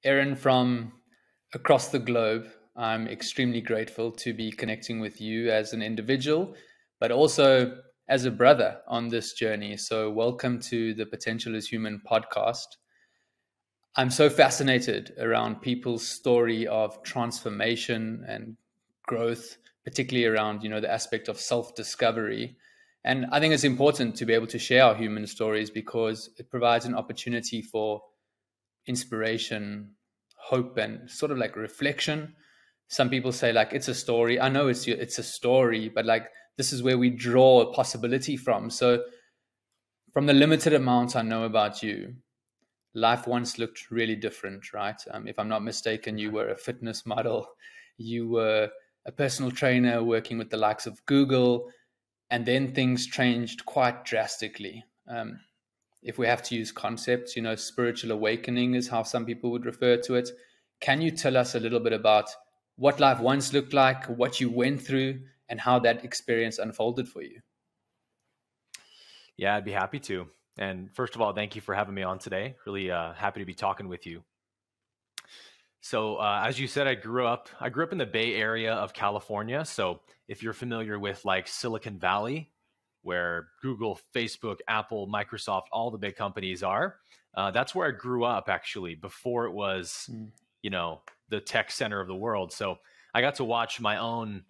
Aaron from across the globe. I'm extremely grateful to be connecting with you as an individual, but also as a brother on this journey. So, welcome to the Potential is Human podcast. I'm so fascinated around people's story of transformation and growth, particularly around, the aspect of self-discovery. And I think it's important to be able to share our human stories because it provides an opportunity for inspiration, hope, and sort of like reflection. Some people say like it's a story. I know it's a story, but like this is where we draw a possibility from. So from the limited amount I know about you, life once looked really different, right? If I'm not mistaken, you were a fitness model, you were a personal trainer working with the likes of Google, and then things changed quite drastically. If we have to use concepts, spiritual awakening is how some people would refer to it. Can you tell us a little bit about what life once looked like, what you went through, and how that experience unfolded for you? Yeah, I'd be happy to. And first of all, thank you for having me on today. Really happy to be talking with you. So, as you said, I grew up in the Bay Area of California. So, if you're familiar with like Silicon Valley, where Google, Facebook, Apple, Microsoft, all the big companies are, that's where I grew up actually before it was, the tech center of the world. So, I got to watch my own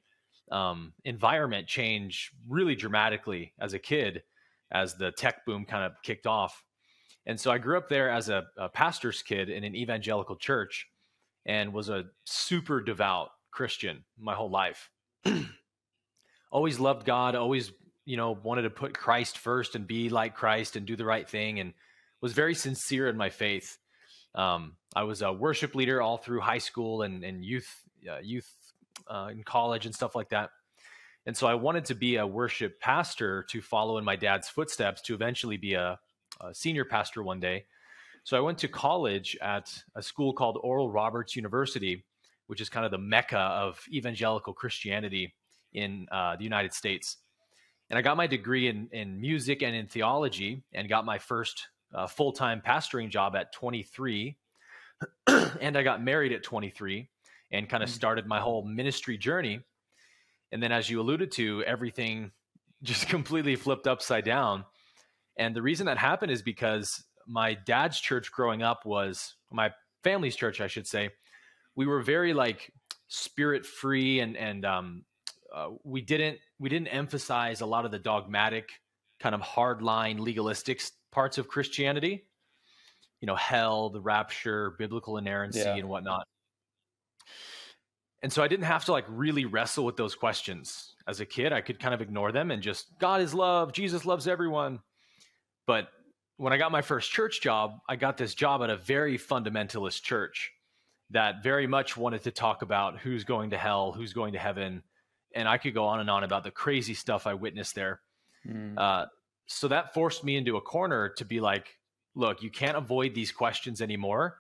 environment change really dramatically as a kid, as the tech boom kind of kicked off. And so I grew up there as a pastor's kid in an evangelical church and was a super devout Christian my whole life. Always loved God, always, wanted to put Christ first and be like Christ and do the right thing, and was very sincere in my faith. I was a worship leader all through high school and youth in college and stuff like that. And so I wanted to be a worship pastor to follow in my dad's footsteps to eventually be a senior pastor one day. So I went to college at a school called Oral Roberts University, which is kind of the mecca of evangelical Christianity in the United States. And I got my degree in music and in theology, and got my first full-time pastoring job at 23. And I got married at 23 and kind of started my whole ministry journey. And then, as you alluded to, everything just completely flipped upside down. And the reason that happened is because my dad's church growing up was my family's church, I should say. We were very like spirit free, and we didn't emphasize a lot of the dogmatic kind of hardline legalistic parts of Christianity. Hell, the rapture, biblical inerrancy, and whatnot. And so I didn't have to like really wrestle with those questions as a kid. I could kind of ignore them and just, God is love, Jesus loves everyone. But when I got my first church job, I got this job at a very fundamentalist church that very much wanted to talk about who's going to hell, who's going to heaven. And I could go on and on about the crazy stuff I witnessed there. So that forced me into a corner to be like, look, you can't avoid these questions anymore.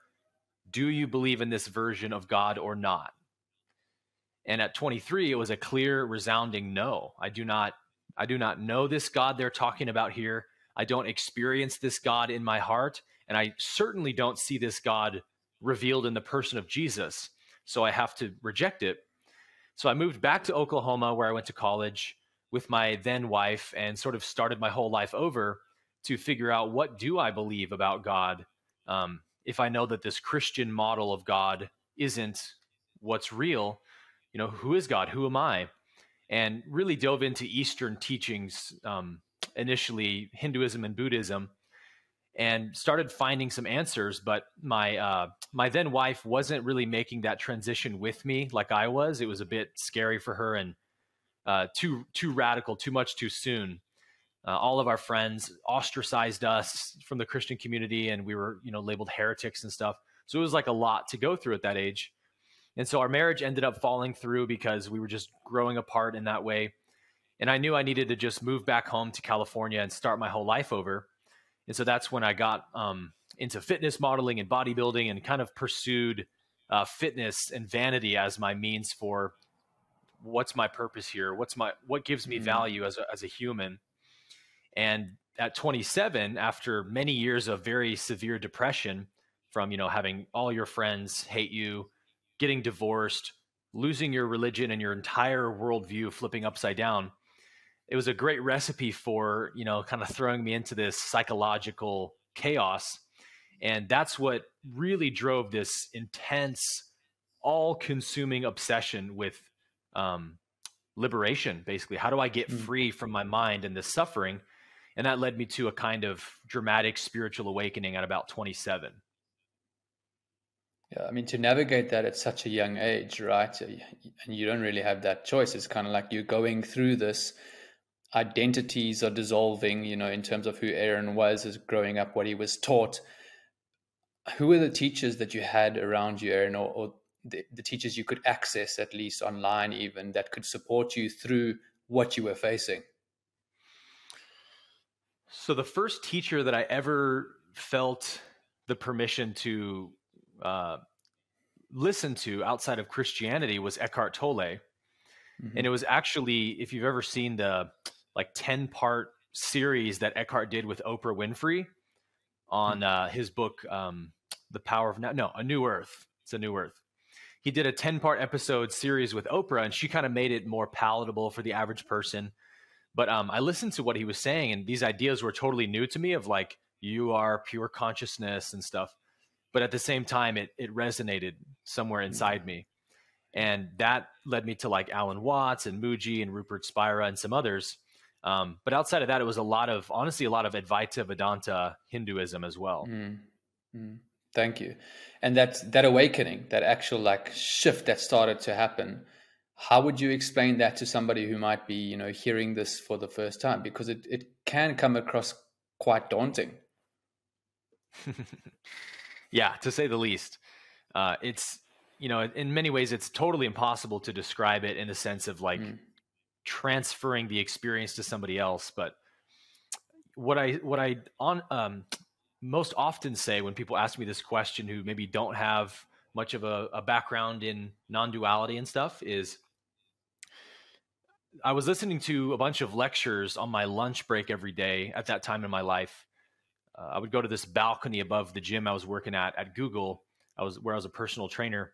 Do you believe in this version of God or not? And at 23, it was a clear, resounding no. I do not know this God they're talking about here. I don't experience this God in my heart, and I certainly don't see this God revealed in the person of Jesus. So I have to reject it. So I moved back to Oklahoma, where I went to college with my then wife, and sort of started my whole life over to figure out, what do I believe about God, if I know that this Christian model of God isn't what's real. Who is God? Who am I? And really dove into Eastern teachings, initially Hinduism and Buddhism, and started finding some answers. But my then wife wasn't really making that transition with me like I was. It was a bit scary for her, and too radical, too much too soon. All of our friends ostracized us from the Christian community, and we were labeled heretics and stuff. So it was like a lot to go through at that age. And so our marriage ended up falling through because we were just growing apart in that way. And I knew I needed to just move back home to California and start my whole life over. And so that's when I got into fitness modeling and bodybuilding, and kind of pursued fitness and vanity as my means for what's my purpose here? What gives me value as a human? And at 27, after many years of very severe depression, from, having all your friends hate you, getting divorced, losing your religion and your entire worldview flipping upside down. It was a great recipe for, kind of throwing me into this psychological chaos. And that's what really drove this intense, all consuming obsession with liberation, basically. How do I get free from my mind and this suffering? And that led me to a kind of dramatic spiritual awakening at about 27. Yeah, I mean, to navigate that at such a young age, right? And you don't really have that choice. It's kind of like you're going through this, identities are dissolving, in terms of who Aaron was as growing up, what he was taught. Who were the teachers that you had around you, Aaron, or the teachers you could access, at least online even, that could support you through what you were facing? So the first teacher that I ever felt the permission to listen to outside of Christianity was Eckhart Tolle. And it was actually, if you've ever seen the 10-part series that Eckhart did with Oprah Winfrey on his book, The Power of A New Earth. It's A New Earth. He did a 10-part episode series with Oprah, and she kind of made it more palatable for the average person. But I listened to what he was saying, and these ideas were totally new to me of you are pure consciousness and stuff. But at the same time, it resonated somewhere inside me. And that led me to Alan Watts and Mooji and Rupert Spira and some others. But outside of that, it was honestly, a lot of Advaita Vedanta Hinduism as well. Thank you. And that awakening, that actual shift that started to happen, how would you explain that to somebody who might be, hearing this for the first time? Because it can come across quite daunting. Yeah, to say the least. It's, in many ways, it's totally impossible to describe it in the sense of transferring the experience to somebody else. But what I most often say when people ask me this question, who maybe don't have much of a background in non-duality and stuff, is I was listening to a bunch of lectures on my lunch break every day at that time in my life. I would go to this balcony above the gym I was working at Google. Where I was a personal trainer.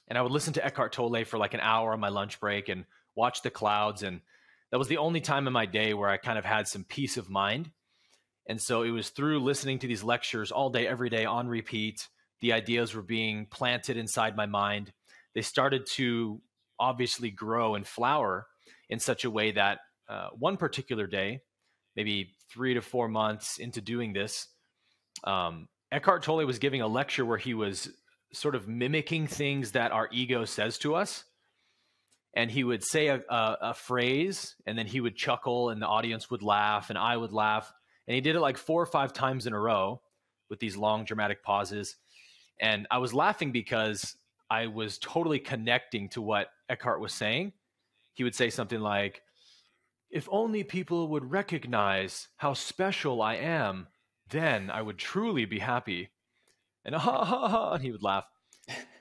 And I would listen to Eckhart Tolle for an hour on my lunch break and watch the clouds. And that was the only time in my day where I kind of had some peace of mind. And so it was through listening to these lectures all day, every day on repeat. The ideas were being planted inside my mind. They started to obviously grow and flower in such a way that one particular day, maybe 3 to 4 months into doing this, Eckhart Tolle was giving a lecture where he was sort of mimicking things that our ego says to us. And he would say a phrase, and then he would chuckle, and the audience would laugh, and I would laugh. And he did it 4 or 5 times in a row with these long dramatic pauses. And I was laughing because I was totally connecting to what Eckhart was saying. He would say something like, if only people would recognize how special I am, then I would truly be happy. And and he would laugh.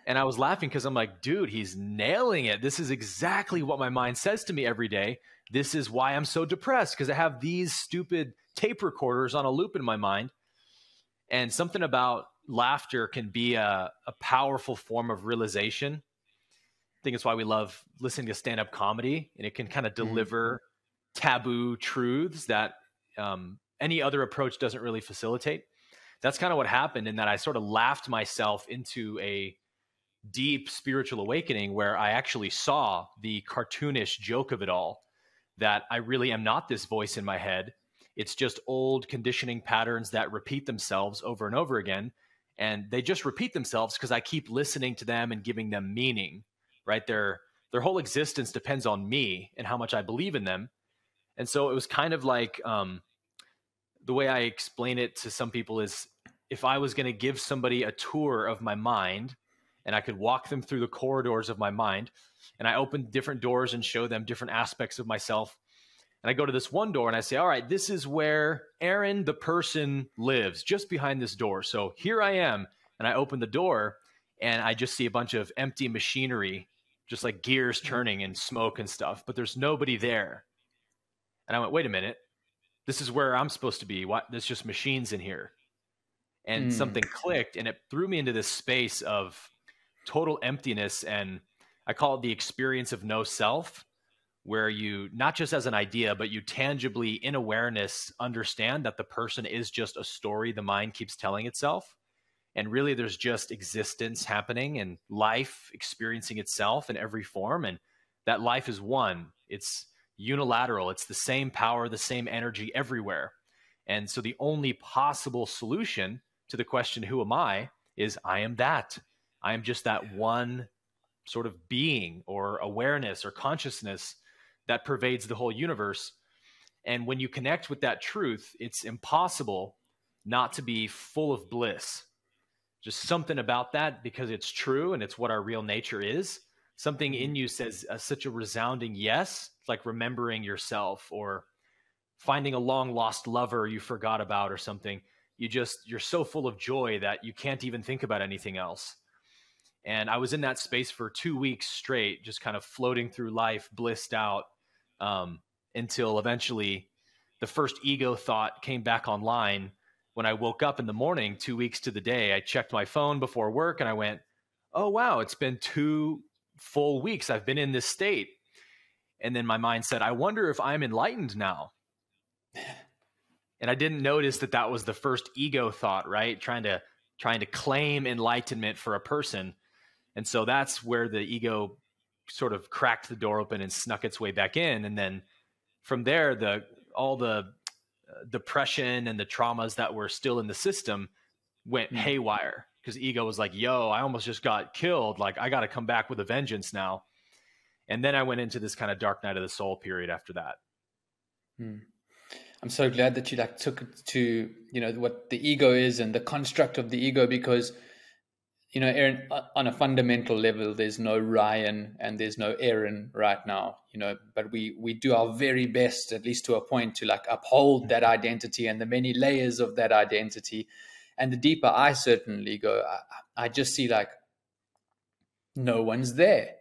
And I was laughing because I'm like, dude, he's nailing it. This is exactly what my mind says to me every day. This is why I'm so depressed, because I have these stupid tape recorders on a loop in my mind. And something about laughter can be a powerful form of realization. I think it's why we love listening to stand-up comedy, and it can kind of deliver taboo truths that any other approach doesn't really facilitate. That's kind of what happened, in that I sort of laughed myself into a deep spiritual awakening where I actually saw the cartoonish joke of it all, that I really am not this voice in my head. It's just old conditioning patterns that repeat themselves over and over again. And they just repeat themselves because I keep listening to them and giving them meaning, right? Their whole existence depends on me and how much I believe in them. And so it was kind of like, the way I explain it to some people is, if I was going to give somebody a tour of my mind, and I could walk them through the corridors of my mind, and I open different doors and show them different aspects of myself. And I go to this one door and I say, all right, this is where Aaron, the person, lives, just behind this door. So here I am. And I open the door and I just see a bunch of empty machinery, just like gears turning and smoke and stuff, but there's nobody there. And I went, wait a minute, this is where I'm supposed to be. What? There's just machines in here. and something clicked, and it threw me into this space of total emptiness. And I call it the experience of no self, where you, not just as an idea, but you tangibly in awareness understand that the person is just a story the mind keeps telling itself. And really there's just existence happening and life experiencing itself in every form. And that life is one. It's unilateral. It's the same power, the same energy everywhere. And so the only possible solution to the question, who am I, is I am that. I am just that one sort of being or awareness or consciousness that pervades the whole universe. And when you connect with that truth, it's impossible not to be full of bliss. Just something about that, because it's true and it's what our real nature is. Something in you says such a resounding yes. It's like remembering yourself or finding a long lost lover you forgot about or something. You're so full of joy that you can't even think about anything else. And I was in that space for 2 weeks straight, just kind of floating through life, blissed out, until eventually the first ego thought came back online. When I woke up in the morning, 2 weeks to the day, I checked my phone before work and I went, oh, wow, it's been 2 full weeks I've been in this state. And then my mind said, I wonder if I'm enlightened now. And I didn't notice that that was the first ego thought, right? Trying to claim enlightenment for a person. And so that's where the ego sort of cracked the door open and snuck its way back in. And then from there, all the depression and the traumas that were still in the system went haywire, because ego was like, yo, I almost just got killed. Like, I got to come back with a vengeance now. And then I went into this kind of dark night of the soul period after that. I'm so glad that you took it to, what the ego is and the construct of the ego, because, Aaron, on a fundamental level, there's no Ryan and there's no Aaron right now, but we do our very best, at least to a point, to uphold that identity and the many layers of that identity. And the deeper I certainly go, I just see no one's there.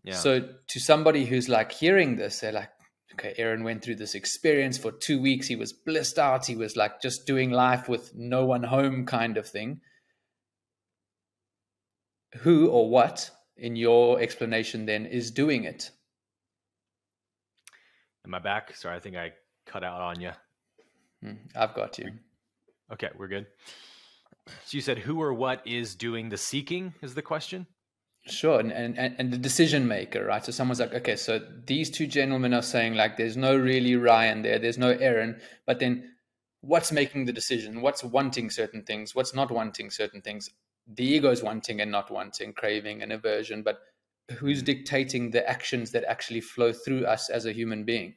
Yeah. So to somebody who's hearing this, they're like, okay, Aaron went through this experience for 2 weeks. He was blissed out. He was just doing life with no one home kind of thing. Who or what, in your explanation then, is doing it? Am I back? Sorry, I think I cut out on you. I've got you. Okay, we're good. So you said who or what is doing the seeking is the question? Sure, and the decision maker, right? So someone's like, okay, so these two gentlemen are saying there's no really Ryan there's no Aaron, but then what's making the decision? What's wanting certain things? What's not wanting certain things? The ego is wanting and not wanting, craving and aversion, but who's dictating the actions that actually flow through us as a human being?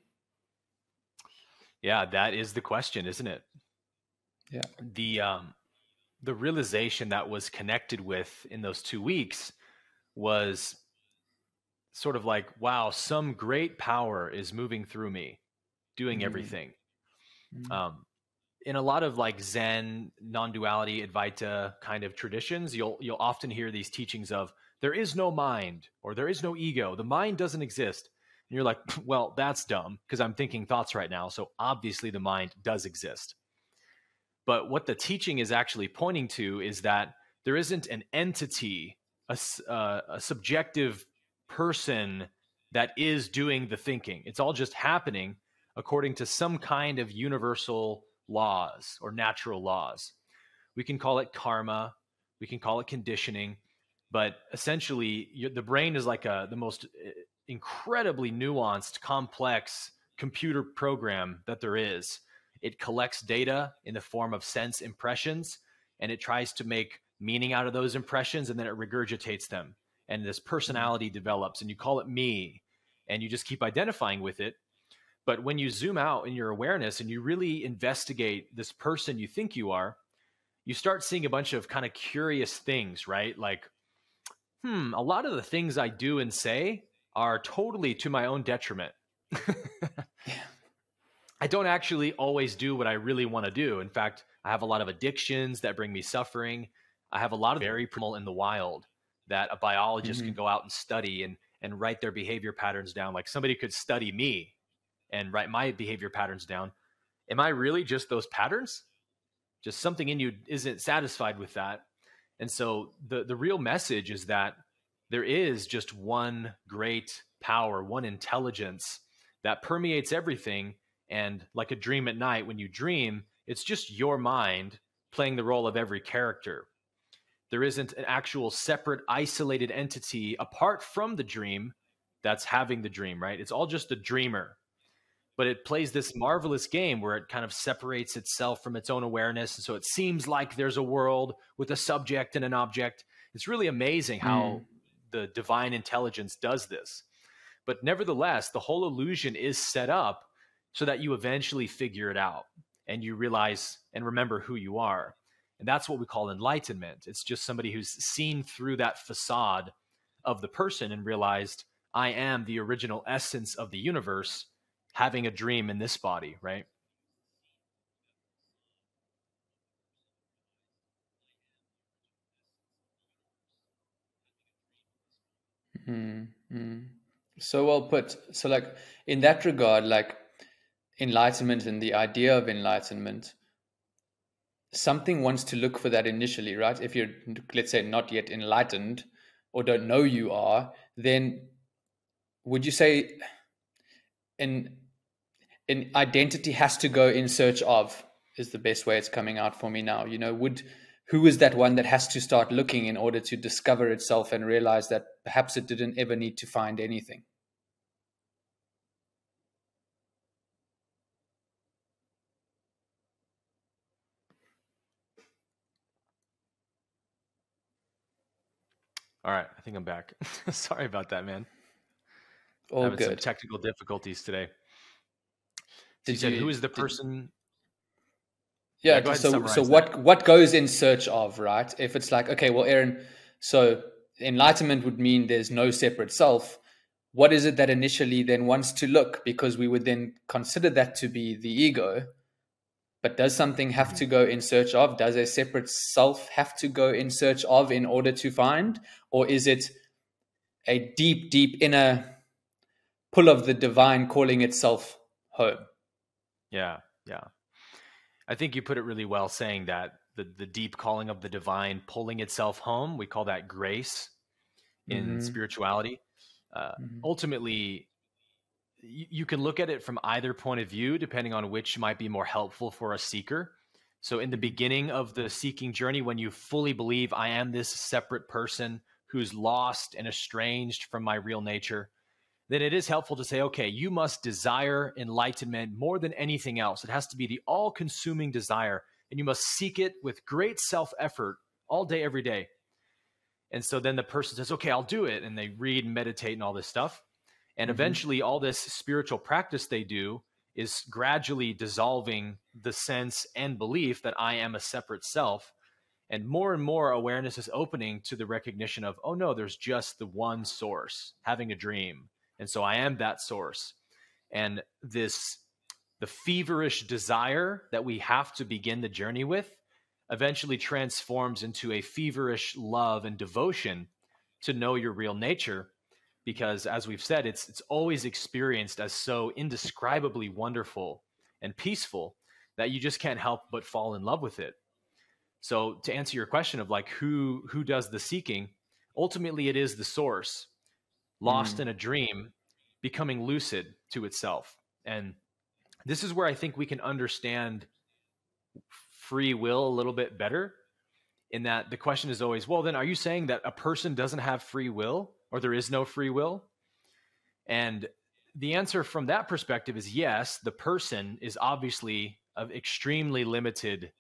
Yeah, that is the question, isn't it? Yeah. The realization that was connected with in those 2 weeks was sort of like, wow, some great power is moving through me, doing everything. In a lot of Zen, non-duality, Advaita kind of traditions, you'll often hear these teachings of there is no mind or there is no ego. The mind doesn't exist. And you're like, well, that's dumb, because I'm thinking thoughts right now. So obviously the mind does exist. But what the teaching is actually pointing to is that there isn't an entity, a subjective person that is doing the thinking. It's all just happening according to some kind of universal laws or natural laws. We can call it karma, we can call it conditioning, but essentially the brain is the most incredibly nuanced, complex computer program that there is. It collects data in the form of sense impressions, and it tries to make meaning out of those impressions, and then it regurgitates them. And this personality develops, and you call it me, and you just keep identifying with it. But when you zoom out in your awareness and you really investigate this person you think you are, you start seeing a bunch of kind of curious things, right? A lot of the things I do and say are totally to my own detriment. I don't actually always do what I really want to do. In fact, I have a lot of addictions that bring me suffering. I have a lot of very primal in the wild that a biologist can go out and study and write their behavior patterns down. Like somebody could study me and write my behavior patterns down. Am I really just those patterns? Just something in you isn't satisfied with that. And so the real message is that there is just one great power, one intelligence that permeates everything. And like a dream at night, when you dream, it's just your mind playing the role of every character. There isn't an actual separate, isolated entity apart from the dream that's having the dream, right? It's all just a dreamer. But it plays this marvelous game where it kind of separates itself from its own awareness. And so it seems like there's a world with a subject and an object. It's really amazing how the divine intelligence does this. But nevertheless, the whole illusion is set up so that you eventually figure it out and you realize and remember who you are. And that's what we call enlightenment. It's just somebody who's seen through that facade of the person and realized, I am the original essence of the universe, having a dream in this body, right? So well put. So like in that regard, like enlightenment and the idea of enlightenment, something wants to look for that initially, right? If you're, let's say, not yet enlightened or don't know you are, then would you say an identity has to go in search of, is the best way it's coming out for me now? You know, who is that one that has to start looking in order to discover itself and realize that perhaps it didn't ever need to find anything? All right, I think I'm back. Sorry about that, man. All Having some good. technical difficulties today. So you Did said, you who is the person? Yeah, Go ahead and so summarize that. what goes in search of, right? If it's like, okay, well, Aaron, so enlightenment would mean there's no separate self. What is it that initially then wants to look? Because we would then consider that to be the ego. But does something have to go in search of? Does a separate self have to go in search of in order to find? Or is it a deep, deep inner pull of the divine calling itself home? Yeah, yeah. I think you put it really well saying that the deep calling of the divine pulling itself home, we call that grace in spirituality. Ultimately, you can look at it from either point of view, depending on which might be more helpful for a seeker. So in the beginning of the seeking journey, when you fully believe I am this separate person who's lost and estranged from my real nature, then it is helpful to say, okay, you must desire enlightenment more than anything else. It has to be the all-consuming desire, and you must seek it with great self-effort all day, every day. And so then the person says, okay, I'll do it. And they read and meditate and all this stuff. And eventually all this spiritual practice they do is gradually dissolving the sense and belief that I am a separate self. And more awareness is opening to the recognition of, oh no, there's just the one source having a dream. And so I am that source. And the feverish desire that we have to begin the journey with eventually transforms into a feverish love and devotion to know your real nature. Because as we've said, it's always experienced as so indescribably wonderful and peaceful that you just can't help but fall in love with it. So to answer your question of like who does the seeking, ultimately it is the source, lost in a dream, becoming lucid to itself. And this is where I think we can understand free will a little bit better, in that the question is always, well, then are you saying that a person doesn't have free will, or there is no free will? And the answer from that perspective is yes, the person is obviously an extremely limited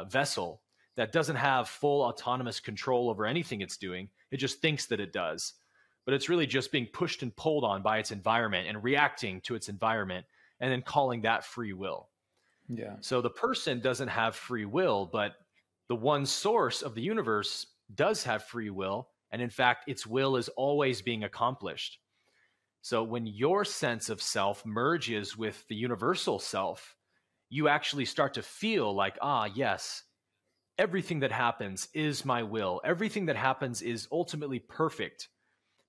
vessel that doesn't have full autonomous control over anything it's doing. It just thinks that it does. But it's really just being pushed and pulled on by its environment and reacting to its environment and then calling that free will. Yeah. So the person doesn't have free will, but the one source of the universe does have free will. And in fact, its will is always being accomplished. So when your sense of self merges with the universal self, you actually start to feel like, yes, everything that happens is my will. Everything that happens is ultimately perfect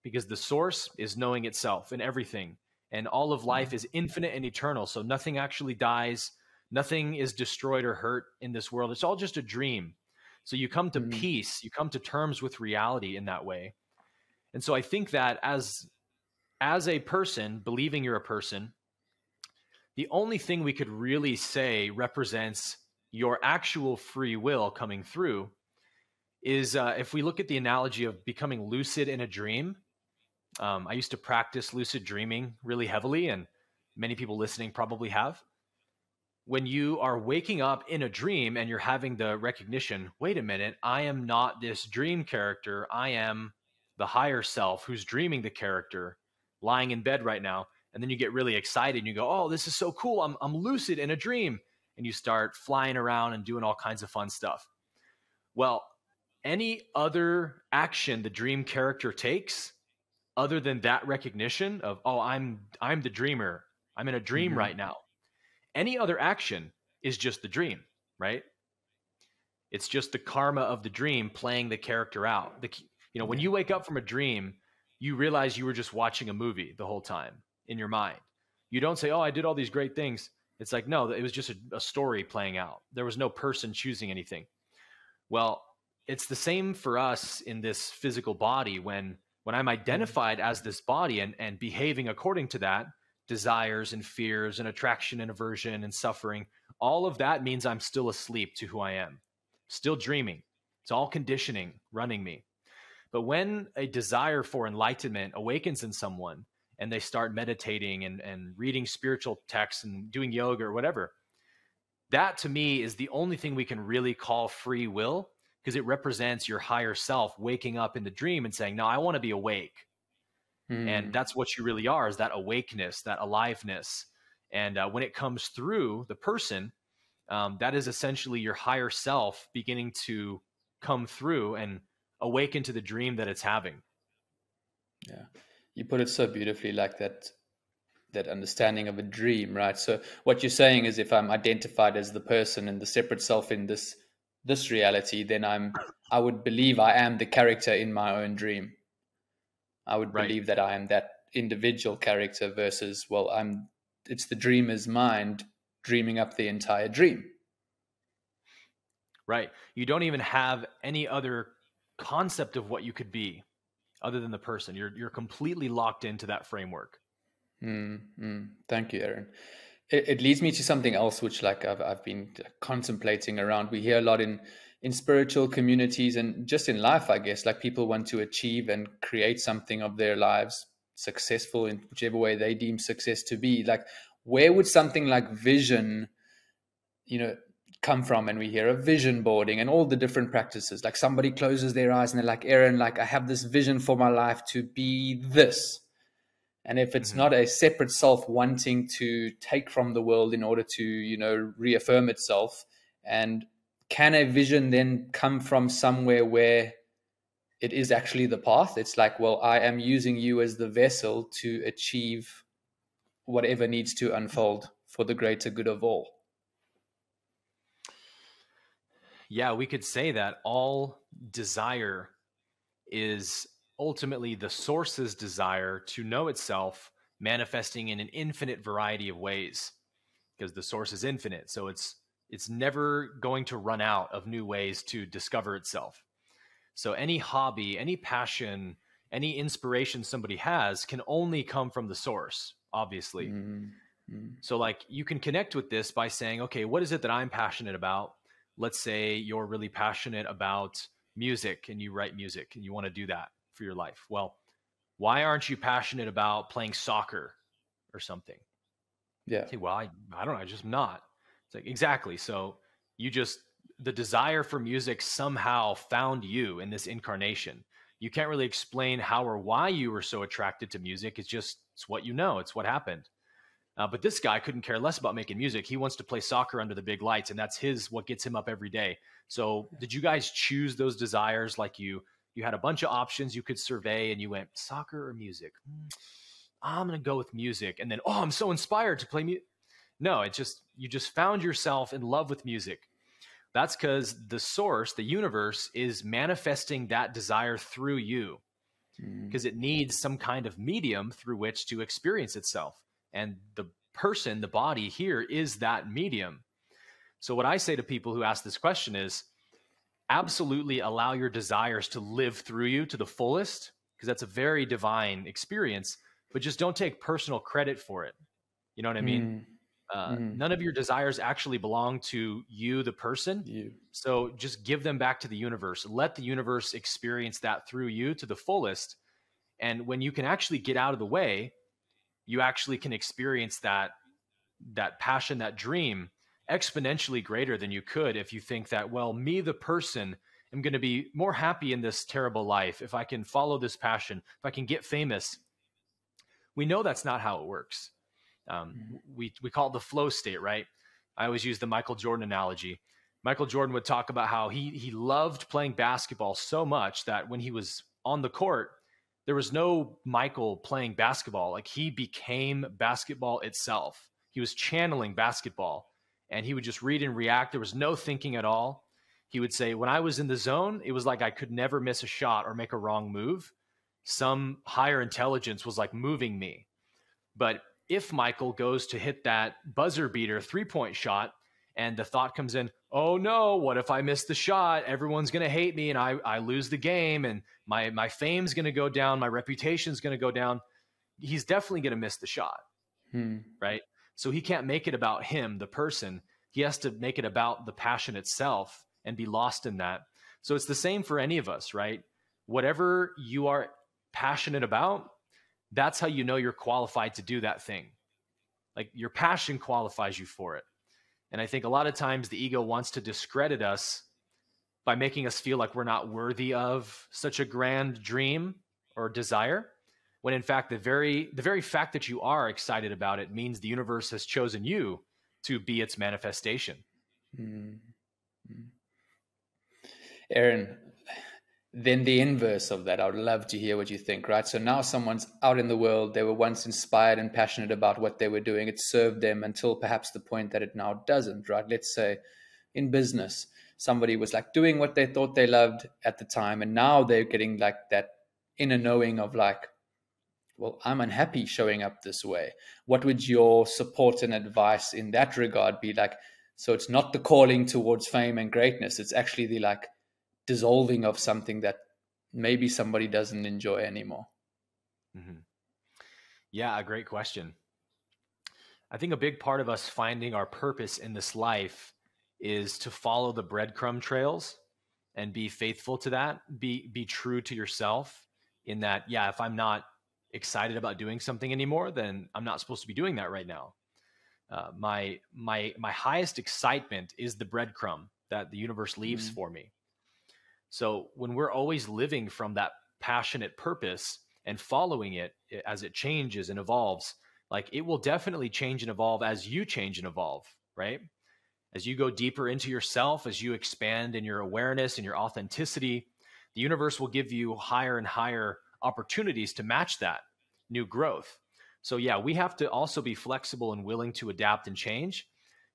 because the source is knowing itself in everything. And all of life is infinite and eternal. So nothing actually dies. Nothing is destroyed or hurt in this world. It's all just a dream. So you come to peace, you come to terms with reality in that way. And so I think that as a person, believing you're a person, the only thing we could really say represents your actual free will coming through is if we look at the analogy of becoming lucid in a dream. I used to practice lucid dreaming really heavily, and many people listening probably have. When you are waking up in a dream and you're having the recognition, wait a minute, I am not this dream character. I am the higher self who's dreaming the character, lying in bed right now. And then you get really excited and you go, oh, this is so cool. I'm lucid in a dream. And you start flying around and doing all kinds of fun stuff. Well, any other action the dream character takes, other than that recognition of, oh, I'm the dreamer, I'm in a dream right now, any other action is just the dream, right? It's just the karma of the dream playing the character out. When you wake up from a dream, you realize you were just watching a movie the whole time in your mind. You don't say, oh, I did all these great things. It's like, no, it was just a story playing out. There was no person choosing anything. Well, it's the same for us in this physical body. When I'm identified as this body and behaving according to that, desires and fears and attraction and aversion and suffering, all of that means I'm still asleep to who I am, still dreaming. It's all conditioning running me. But when a desire for enlightenment awakens in someone and they start meditating and reading spiritual texts and doing yoga or whatever, that to me is the only thing we can really call free will, because it represents your higher self waking up in the dream and saying, no, I want to be awake. And that's what you really are, is that awakeness, that aliveness. And when it comes through the person, that is essentially your higher self beginning to come through and awaken to the dream that it's having. Yeah, you put it so beautifully, like that understanding of a dream, right? So what you're saying is, if I'm identified as the person and the separate self in this reality, then I would believe I am the character in my own dream. I would believe that I am that individual character versus, well, it's the dreamer's mind dreaming up the entire dream. Right. You don't even have any other concept of what you could be other than the person. You're completely locked into that framework. Thank you, Aaron. It leads me to something else, which I've been contemplating around. We hear a lot in spiritual communities and just in life, I guess, like people want to achieve and create something of their lives, successful in whichever way they deem success to be. Like, where would something like vision, come from? And we hear of vision boarding and all the different practices. Like, somebody closes their eyes and they're like, Aaron, like, I have this vision for my life to be this. And if it's not a separate self wanting to take from the world in order to, reaffirm itself, and can a vision then come from somewhere where it is actually the path? It's like, well, I am using you as the vessel to achieve whatever needs to unfold for the greater good of all. Yeah, we could say that all desire is ultimately the source's desire to know itself, manifesting in an infinite variety of ways, because the source is infinite. So it's never going to run out of new ways to discover itself. So any hobby, any passion, any inspiration somebody has can only come from the source, obviously. So like, you can connect with this by saying, okay, what is it that I'm passionate about? Let's say you're really passionate about music and you write music and you want to do that for your life. Well, why aren't you passionate about playing soccer or something? Yeah. Say, well, I don't know. I just not. It's like, exactly. So the desire for music somehow found you in this incarnation. You can't really explain how or why you were so attracted to music. It's what you know. It's what happened. But this guy couldn't care less about making music. He wants to play soccer under the big lights, and that's what gets him up every day. So did you guys choose those desires? Like you had a bunch of options you could survey, and you went soccer or music? I'm going to go with music. And then, oh, I'm so inspired to play music. No, you just found yourself in love with music. That's because the source, the universe, is manifesting that desire through you, because it needs some kind of medium through which to experience itself. And the person, the body here, is that medium. So what I say to people who ask this question is absolutely allow your desires to live through you to the fullest, because that's a very divine experience, but just don't take personal credit for it. You know what I mean? None of your desires actually belong to you, the person. So just give them back to the universe. Let the universe experience that through you to the fullest. And when you can actually get out of the way, you actually can experience that passion, that dream exponentially greater than you could if you think that, well, me, the person, am going to be more happy in this terrible life if I can follow this passion, if I can get famous. We know that's not how it works. We call it the flow state, right? I always use the Michael Jordan analogy. Michael Jordan would talk about how he loved playing basketball so much that when he was on the court, there was no Michael playing basketball. Like, he became basketball itself. He was channeling basketball, and he would just read and react. There was no thinking at all. He would say, when I was in the zone, it was like I could never miss a shot or make a wrong move. Some higher intelligence was like moving me. But if Michael goes to hit that buzzer beater 3-point shot and the thought comes in, oh no, what if I miss the shot? Everyone's going to hate me and I lose the game, and my fame's going to go down. My reputation's going to go down. He's definitely going to miss the shot, right? So he can't make it about him, the person. He has to make it about the passion itself and be lost in that. So it's the same for any of us, right? Whatever you are passionate about, that's how you know you're qualified to do that thing. Like, your passion qualifies you for it. And I think a lot of times the ego wants to discredit us by making us feel like we're not worthy of such a grand dream or desire, when in fact the very fact that you are excited about it means the universe has chosen you to be its manifestation. Aaron, then the inverse of that, I would love to hear what you think, right? So now someone's out in the world. They were once inspired and passionate about what they were doing. It served them until perhaps the point that it now doesn't, right? Let's say in business, somebody was like doing what they thought they loved at the time, and now they're getting like that inner knowing of like, well, I'm unhappy showing up this way. What would your support and advice in that regard be? Like, so it's not the calling towards fame and greatness. It's actually the like dissolving of something that maybe somebody doesn't enjoy anymore. Yeah, a great question. I think a big part of us finding our purpose in this life is to follow the breadcrumb trails and be faithful to that. Be true to yourself in that, yeah, if I'm not excited about doing something anymore, then I'm not supposed to be doing that right now. My highest excitement is the breadcrumb that the universe leaves for me. So when we're always living from that passionate purpose and following it as it changes and evolves, like, it will definitely change and evolve as you change and evolve, right? As you go deeper into yourself, as you expand in your awareness and your authenticity, the universe will give you higher and higher opportunities to match that new growth. So yeah, we have to also be flexible and willing to adapt and change,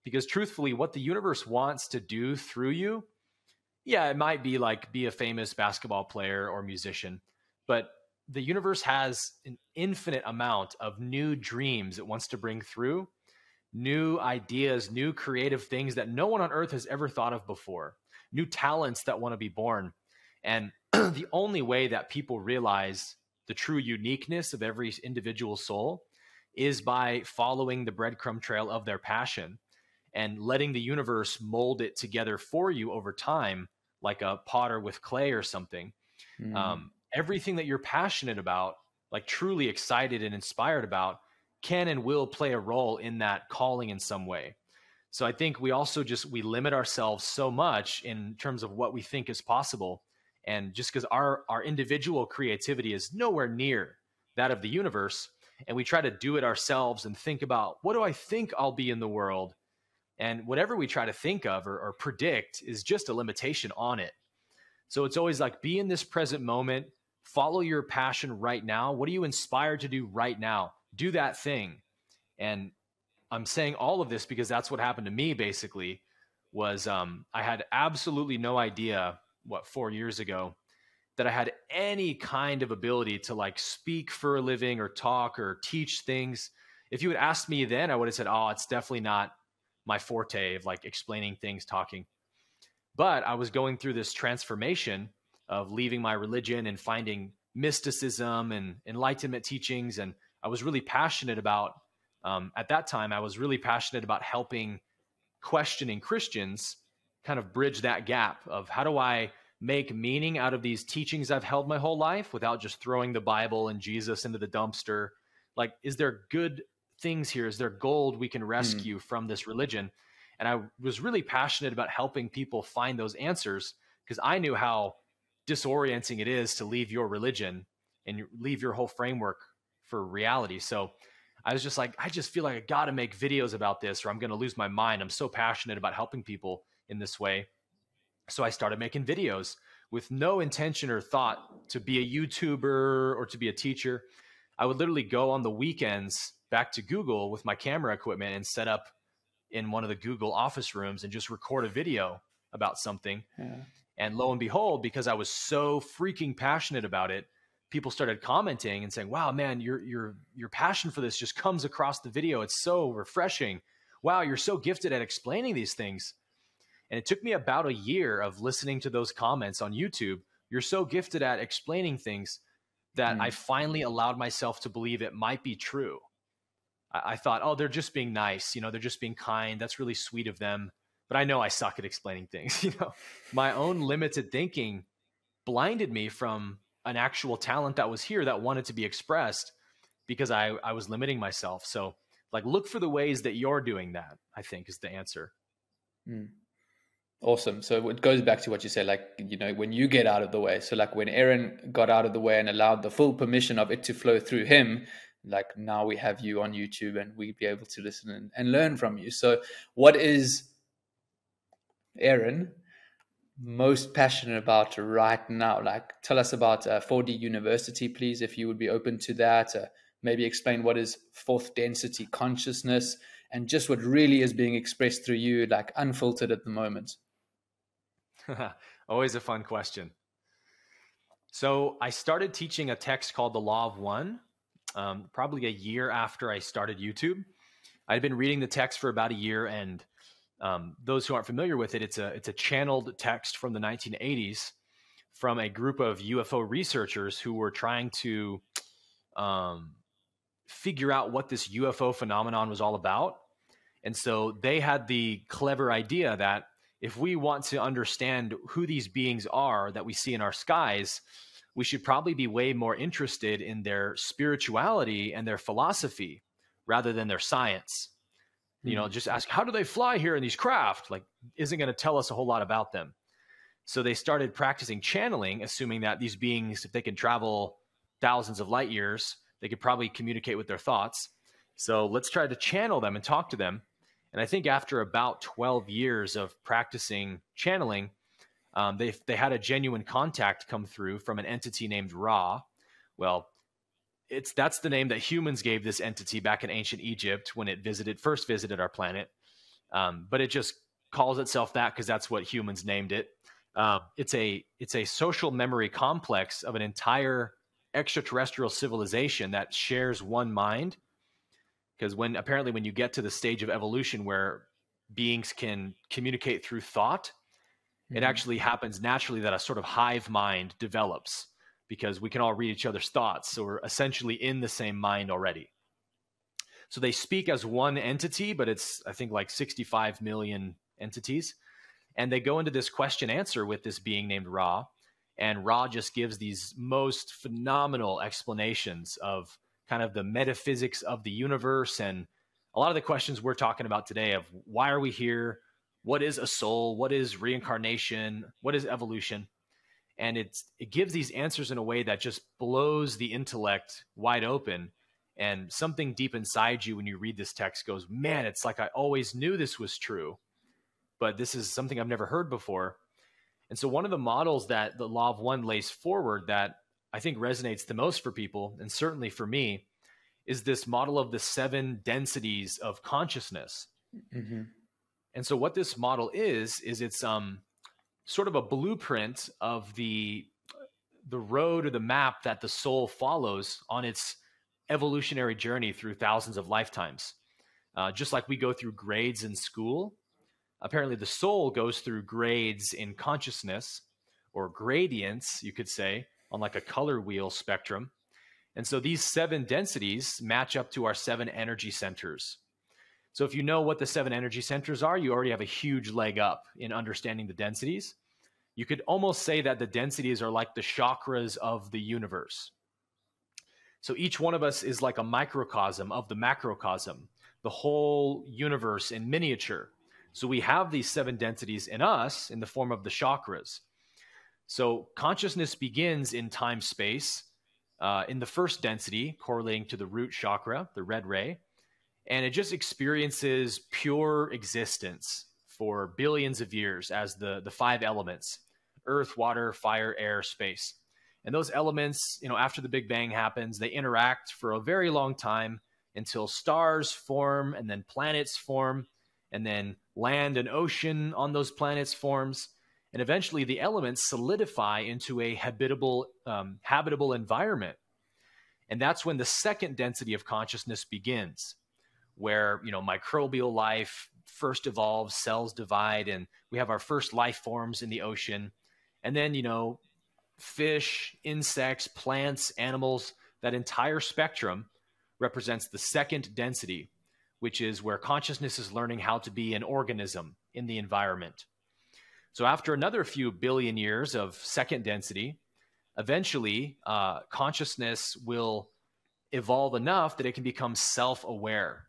because truthfully, what the universe wants to do through you, yeah, it might be like be a famous basketball player or musician, but the universe has an infinite amount of new dreams it wants to bring through, new ideas, new creative things that no one on earth has ever thought of before, new talents that want to be born. And the only way that people realize the true uniqueness of every individual soul is by following the breadcrumb trail of their passion and letting the universe mold it together for you over time, like a potter with clay or something. Everything that you're passionate about, like truly excited and inspired about, can and will play a role in that calling in some way. So I think we also we limit ourselves so much in terms of what we think is possible. And just because our individual creativity is nowhere near that of the universe, and we try to do it ourselves and think about, what do I think I'll be in the world? And whatever we try to think of or predict is just a limitation on it. So it's always like, be in this present moment, follow your passion right now. What are you inspired to do right now? Do that thing. And I'm saying all of this because that's what happened to me, basically, was I had absolutely no idea, 4 years ago, that I had any kind of ability to like speak for a living or talk or teach things. If you had asked me then, I would have said, oh, it's definitely not my forte of like explaining things, talking. But I was going through this transformation of leaving my religion and finding mysticism and enlightenment teachings. And I was really passionate about, at that time, I was really passionate about helping questioning Christians kind of bridge that gap of how do I make meaning out of these teachings I've held my whole life without just throwing the Bible and Jesus into the dumpster? Like, is there good things here? Is there gold we can rescue from this religion? And I was really passionate about helping people find those answers because I knew how disorienting it is to leave your religion and leave your whole framework for reality. So I was just like, I just feel like I got to make videos about this or I'm going to lose my mind. I'm so passionate about helping people in this way. So I started making videos with no intention or thought to be a YouTuber or to be a teacher. I would literally go on the weekends back to Google with my camera equipment and set up in one of the Google office rooms and just record a video about something. Yeah. And lo and behold, because I was so freaking passionate about it, people started commenting and saying, wow, man, your passion for this just comes across the video. It's so refreshing. Wow, you're so gifted at explaining these things. And it took me about a year of listening to those comments on YouTube. You're so gifted at explaining things that I finally allowed myself to believe it might be true. I thought, oh, they're just being nice. You know, they're just being kind. That's really sweet of them. But I know I suck at explaining things. You know, my own limited thinking blinded me from an actual talent that was here that wanted to be expressed because I was limiting myself. So like, look for the ways that you're doing that, I think is the answer. Awesome. So it goes back to what you said, like, you know, when you get out of the way. So like when Aaron got out of the way and allowed the full permission of it to flow through him, like now we have you on YouTube and we be able to listen and learn from you. So what is Aaron most passionate about right now? Like, tell us about 4D University, please, if you would be open to that. Maybe explain what is fourth density consciousness and just what really is being expressed through you, like unfiltered at the moment. Always a fun question. So I started teaching a text called The Law of One, probably a year after I started YouTube. I'd been reading the text for about a year, and those who aren't familiar with it, it's a channeled text from the 1980s from a group of UFO researchers who were trying to figure out what this UFO phenomenon was all about. And so they had the clever idea that if we want to understand who these beings are that we see in our skies, we should probably be way more interested in their spirituality and their philosophy rather than their science. You know, just ask, how do they fly here in these craft? Like, isn't going to tell us a whole lot about them. So they started practicing channeling, assuming that these beings, if they can travel thousands of light years, they could probably communicate with their thoughts. So let's try to channel them and talk to them. And I think after about 12 years of practicing channeling, they had a genuine contact come through from an entity named Ra. Well, that's the name that humans gave this entity back in ancient Egypt when it first visited our planet. But it just calls itself that because that's what humans named it. It's a social memory complex of an entire extraterrestrial civilization that shares one mind. Because when you get to the stage of evolution where beings can communicate through thought, it actually happens naturally that a sort of hive mind develops because we can all read each other's thoughts. So we're essentially in the same mind already. So they speak as one entity, but it's, I think, like 65 million entities. And they go into this question answer with this being named Ra. And Ra just gives these most phenomenal explanations of kind of the metaphysics of the universe and a lot of the questions we're talking about today of why are we here? What is a soul? What is reincarnation? What is evolution? And it gives these answers in a way that just blows the intellect wide open. And something deep inside you when you read this text goes, man, it's like I always knew this was true, but this is something I've never heard before. And so one of the models that the Law of One lays forward that I think resonates the most for people, and certainly for me, is this model of the 7 densities of consciousness. And so what this model is it's sort of a blueprint of the road or the map that the soul follows on its evolutionary journey through thousands of lifetimes. Just like we go through grades in school, apparently the soul goes through grades in consciousness, or gradients, you could say, on like a color wheel spectrum. And so these 7 densities match up to our 7 energy centers. So if you know what the 7 energy centers are, you already have a huge leg up in understanding the densities. You could almost say that the densities are like the chakras of the universe. So each one of us is like a microcosm of the macrocosm, the whole universe in miniature. So we have these 7 densities in us in the form of the chakras. So consciousness begins in time-space, in the first density, correlating to the root chakra, the red ray, and it just experiences pure existence for billions of years as the 5 elements: earth, water, fire, air, space. And those elements, after the Big Bang happens, they interact for a very long time until stars form, and then planets form, and then land and ocean on those planets forms. And eventually the elements solidify into a habitable environment. And that's when the second density of consciousness begins, where, microbial life first evolves, cells divide, and we have our first life forms in the ocean. And then, fish, insects, plants, animals, that entire spectrum represents the second density, which is where consciousness is learning how to be an organism in the environment. So after another few billion years of second density, eventually consciousness will evolve enough that it can become self-aware.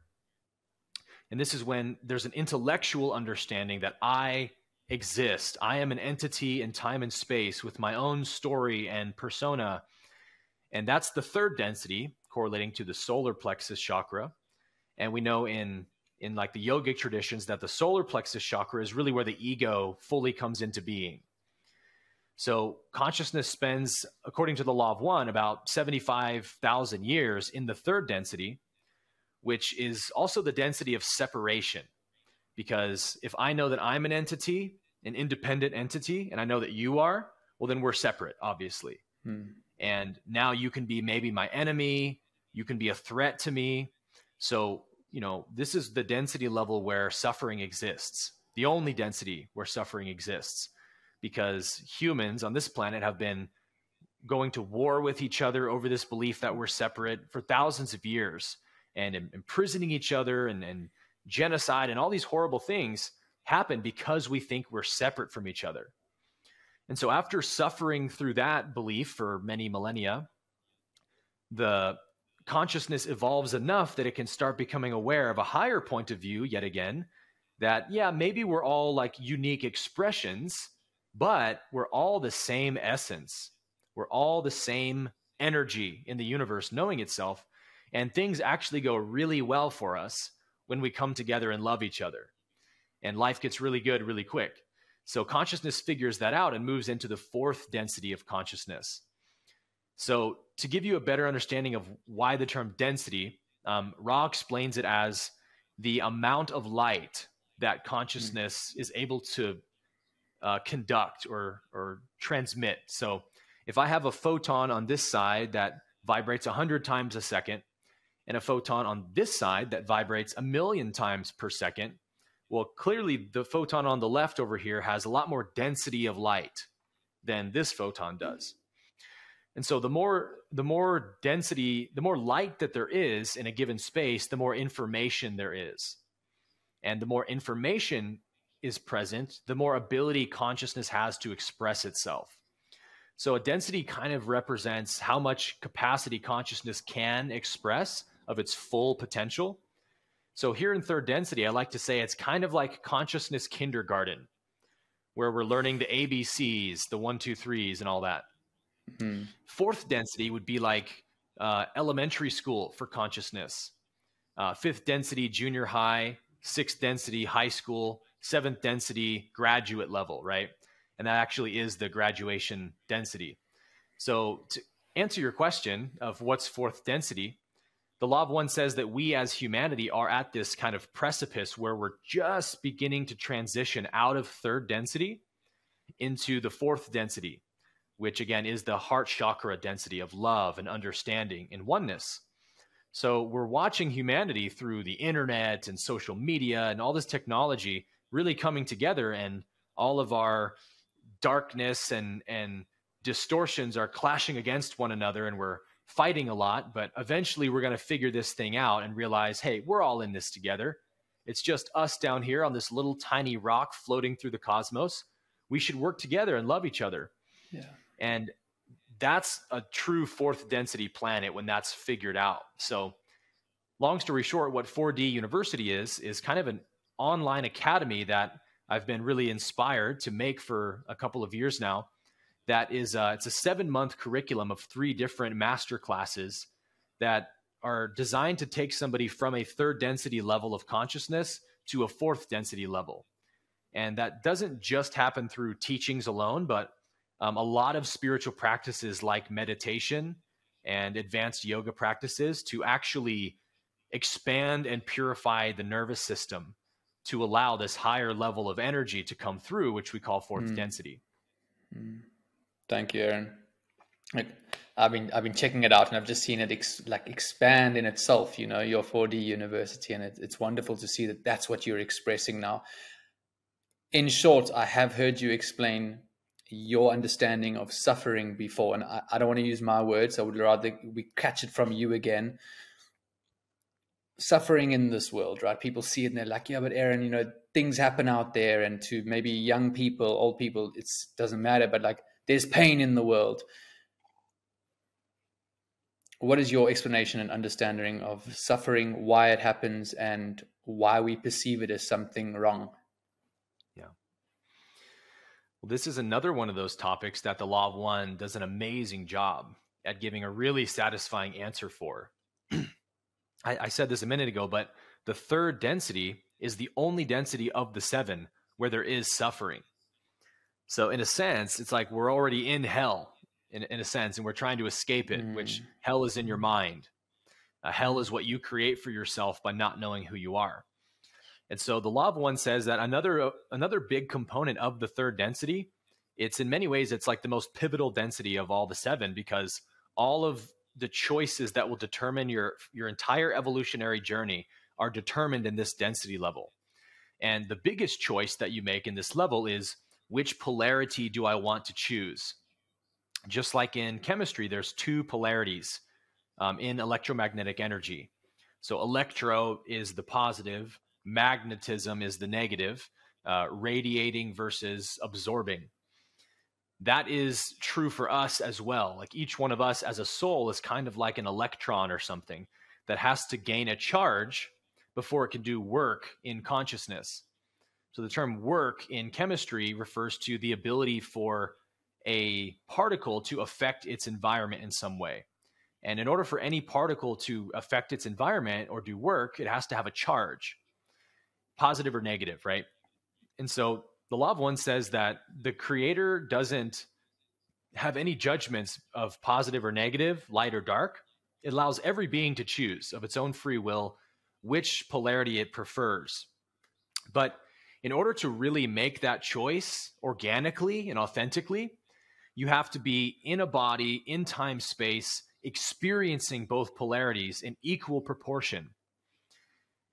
And this is when there's an intellectual understanding that I exist. I am an entity in time and space with my own story and persona. And that's the third density, correlating to the solar plexus chakra. And we know in like the yogic traditions that the solar plexus chakra is really where the ego fully comes into being. So consciousness spends, according to the law of one, about 75,000 years in the third density, which is also the density of separation. Because if I know that I'm an entity, an independent entity, and I know that you are, well, then we're separate, obviously. And now you can be maybe my enemy, you can be a threat to me. So, this is the density level where suffering exists, the only density where suffering exists, because humans on this planet have been going to war with each other over this belief that we're separate for thousands of years, and imprisoning each other, and genocide and all these horrible things happen because we think we're separate from each other. And so after suffering through that belief for many millennia, the consciousness evolves enough that it can start becoming aware of a higher point of view yet again, that, yeah, maybe we're all like unique expressions, but we're all the same essence. We're all the same energy in the universe knowing itself. And things actually go really well for us when we come together and love each other. And life gets really good really quick. So consciousness figures that out and moves into the fourth density of consciousness. So to give you a better understanding of why the term density, Ra explains it as the amount of light that consciousness is able to conduct or transmit. So if I have a photon on this side that vibrates 100 times a second, and a photon on this side that vibrates 1,000,000 times per second, well, clearly the photon on the left over here has a lot more density of light than this photon does. And so the more density, the more light that there is in a given space, the more information there is. And the more information is present, the more ability consciousness has to express itself. So a density kind of represents how much capacity consciousness can express of its full potential. So here in third density, I like to say it's kind of like consciousness kindergarten, where we're learning the ABCs, the 1, 2, 3s, and all that. Fourth density would be like elementary school for consciousness. Fifth density, junior high. Sixth density, high school. Seventh density, graduate level, right? And that actually is the graduation density. So to answer your question of what's fourth density, the law of one says that we as humanity are at this kind of precipice where we're just beginning to transition out of third density into the fourth density, which again is the heart chakra density of love and understanding and oneness. So we're watching humanity through the internet and social media and all this technology really coming together, and all of our darkness and distortions are clashing against one another, and we're fighting a lot. But eventually we're going to figure this thing out and realize, hey, we're all in this together. It's just us down here on this little tiny rock floating through the cosmos. We should work together and love each other. Yeah. And that's a true fourth density planet when that's figured out. So long story short, what 4D University is kind of an online academy that I've been really inspired to make for a couple of years now. That is, it's a 7-month curriculum of 3 different master classes that are designed to take somebody from a third density level of consciousness to a fourth density level. And that doesn't just happen through teachings alone, but a lot of spiritual practices like meditation and advanced yoga practices to actually expand and purify the nervous system to allow this higher level of energy to come through, which we call fourth density. Thank you, Aaron. I've been checking it out, and I've just seen it expand in itself, your 4D University, and it's wonderful to see that that's what you're expressing now. In short, I have heard you explain your understanding of suffering before, and I don't want to use my words. I would rather we catch it from you again. Suffering in this world, right? People see it and they're like, yeah, but Aaron, things happen out there, and to maybe young people, old people, it doesn't matter, but like there's pain in the world. What is your explanation and understanding of suffering, why it happens, and why we perceive it as something wrong? Yeah. Well, this is another one of those topics that the Law of One does an amazing job at giving a really satisfying answer for. I said this a minute ago, but the third density is the only density of the 7 where there is suffering. So in a sense, it's like we're already in hell in a sense, and we're trying to escape it, which hell is in your mind. Hell is what you create for yourself by not knowing who you are. And so the Law of One says that another big component of the third density, it's in many ways, it's like the most pivotal density of all the 7, because all of the choices that will determine your entire evolutionary journey are determined in this density level. And the biggest choice that you make in this level is, which polarity do I want to choose? Just like in chemistry, there's 2 polarities in electromagnetic energy. So electro is the positive, magnetism is the negative, radiating versus absorbing. That is true for us as well. Like each one of us as a soul is kind of like an electron or something that has to gain a charge before it can do work in consciousness. So the term work in chemistry refers to the ability for a particle to affect its environment in some way. And in order for any particle to affect its environment or do work, it has to have a charge, positive or negative, right? And so the Law of One says that the creator doesn't have any judgments of positive or negative, light or dark. It allows every being to choose of its own free will which polarity it prefers. But in order to really make that choice organically and authentically, you have to be in a body, in time, space, experiencing both polarities in equal proportion.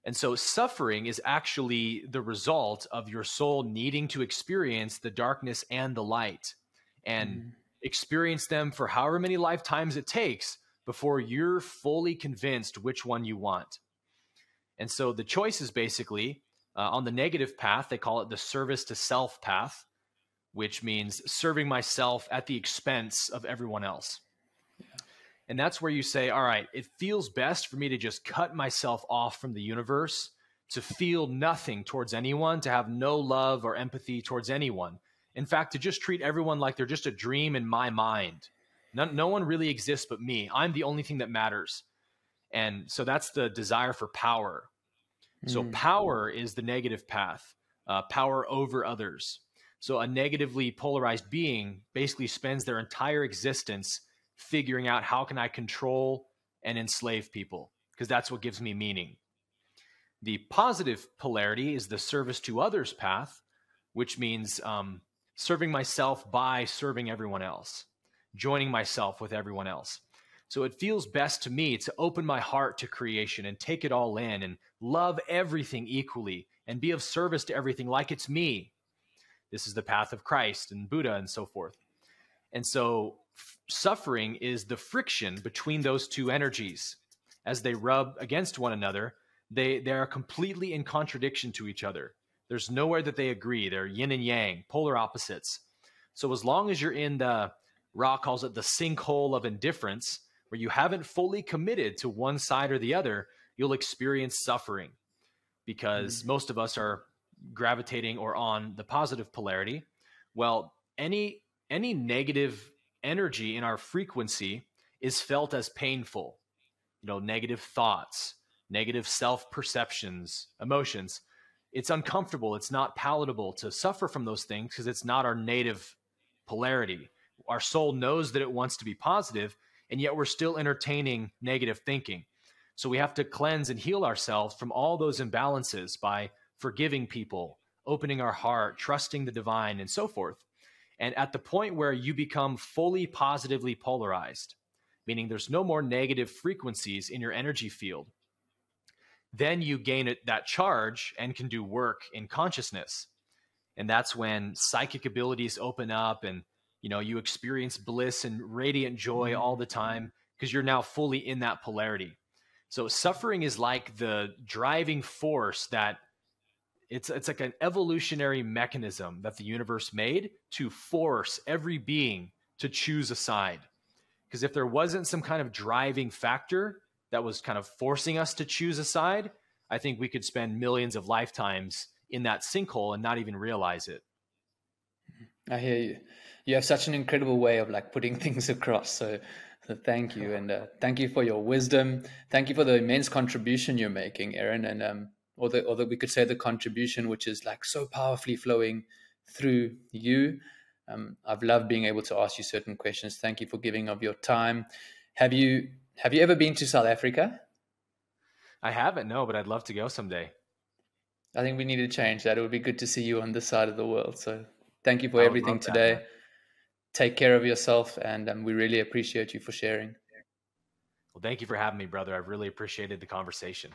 And so suffering is actually the result of your soul needing to experience the darkness and the light, and experience them for however many lifetimes it takes before you're fully convinced which one you want. And so the choice is basically on the negative path, they call it the service to self path, which means serving myself at the expense of everyone else. And that's where you say, all right, it feels best for me to just cut myself off from the universe, to feel nothing towards anyone, to have no love or empathy towards anyone. In fact, to just treat everyone like they're just a dream in my mind. No one really exists but me. I'm the only thing that matters. And so that's the desire for power. So power is the negative path, power over others. So a negatively polarized being basically spends their entire existence figuring out how can I control and enslave people, because that's what gives me meaning. The positive polarity is the service to others path, which means serving myself by serving everyone else, joining myself with everyone else. So it feels best to me to open my heart to creation and take it all in and love everything equally and be of service to everything like it's me. This is the path of Christ and Buddha and so forth. And so suffering is the friction between those two energies. As they rub against one another, they are completely in contradiction to each other. There's nowhere that they agree. They're yin and yang, polar opposites. So as long as you're in the, Ra calls it the sinkhole of indifference, where you haven't fully committed to one side or the other, you'll experience suffering, because most of us are gravitating or on the positive polarity. Well, any negative energy in our frequency is felt as painful. Negative thoughts, negative self-perceptions, emotions. It's uncomfortable. It's not palatable to suffer from those things because it's not our native polarity. Our soul knows that it wants to be positive, and yet we're still entertaining negative thinking. So we have to cleanse and heal ourselves from all those imbalances by forgiving people, opening our heart, trusting the divine, and so forth. And at the point where you become fully positively polarized, meaning there's no more negative frequencies in your energy field, then you gain that charge and can do work in consciousness. And that's when psychic abilities open up, and you experience bliss and radiant joy all the time because you're now fully in that polarity. So suffering is like the driving force that it's like an evolutionary mechanism that the universe made to force every being to choose a side. Because if there wasn't some kind of driving factor that was kind of forcing us to choose a side, I think we could spend millions of lifetimes in that sinkhole and not even realize it. I hear you. You have such an incredible way of putting things across. So thank you. And thank you for your wisdom. Thank you for the immense contribution you're making, Aaron. And or we could say the contribution, which is so powerfully flowing through you. I've loved being able to ask you certain questions. Thank you for giving of your time. Have you ever been to South Africa? I haven't, no, but I'd love to go someday. I think we need to change that. It would be good to see you on this side of the world. So thank you for everything today. That, take care of yourself, and we really appreciate you for sharing. Well, thank you for having me, brother. I've really appreciated the conversation.